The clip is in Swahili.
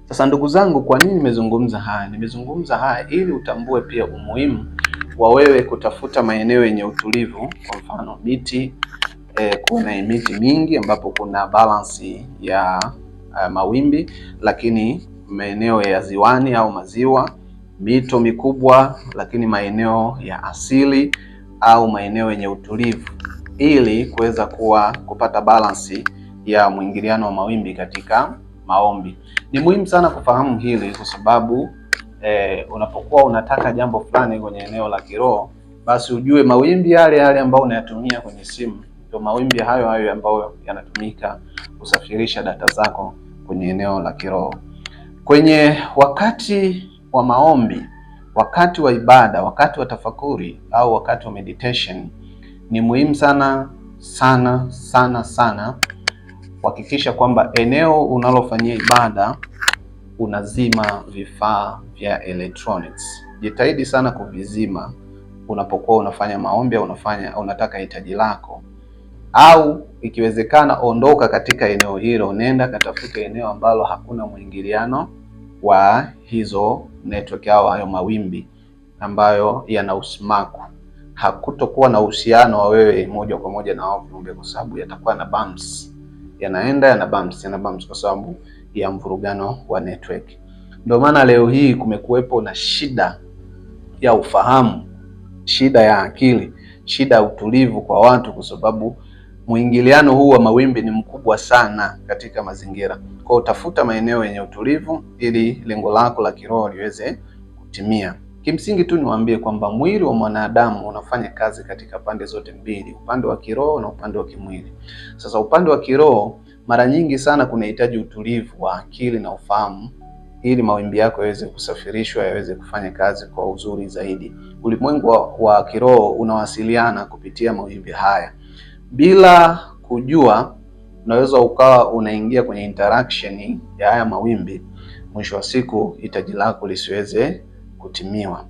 Sasa ndugu zangu, kwa nini nimezungumza haya? Nimezungumza haya ili utambue pia umuhimu wa wewe kutafuta maeneo yenye utulivu, kwa mfano miti, kuna miti mingi ambapo kuna balance ya mawimbi, lakini maeneo ya ziwani au maziwa, mito mikubwa, lakini maeneo ya asili au maeneo yenye utulivu, ili kuweza kupata balance ya mwingiliano wa mawimbi katika maombi. Ni muhimu sana kufahamu hili kwa sababu unapokuwa unataka jambo fulani kwenye eneo la kiroho, basi ujue mawimbi yale ambayo unayatumia kwenye simu ndio mawimbi hayo ambayo yanatumika kusafirisha data zako kwenye eneo la kiroho. Kwenye wakati wa maombi, wakati wa ibada, wakati wa tafakuri au wakati wa meditation, ni muhimu sana kuhakikisha kwamba eneo unalofanyia ibada unazima vifaa vya electronics. Jitahidi sana kuvizima unapokuwa unafanya maombi au unataka hitaji lako, au ikiwezekana ondoka katika eneo hilo, nenda katafuta eneo ambalo hakuna mwingiliano wa hizo network au hayo mawimbi ambayo yana usimaku. Hakutokuwa na uhusiano wa wewe moja kwa moja na hao viumbe, kwa sababu yatakuwa na bumps, yana bumps kwa sababu ya mvurugano wa network. Ndio maana leo hii kumekuwepo na shida ya ufahamu, shida ya akili, shida ya utulivu kwa watu, kwa sababu mwingiliano huu wa mawimbi ni mkubwa sana katika mazingira. Kwa hiyo utafuta maeneo yenye utulivu ili lengo lako la kiroho liweze kutimia. Kimsingi tu niwaambie kwamba mwili wa mwanadamu unafanya kazi katika pande zote mbili, upande wa kiroho na upande wa kimwili. Sasa upande wa kiroho mara nyingi sana kunahitaji utulivu wa akili na ufahamu ili mawimbi yako yaweze kusafirishwa, yaweze kufanya kazi kwa uzuri zaidi. Ulimwengu wa kiroho unawasiliana kupitia mawimbi haya. Bila kujua, unaweza ukawa unaingia kwenye interaction ya haya mawimbi, mwisho wa siku hitaji lako lisiweze kutimiwa.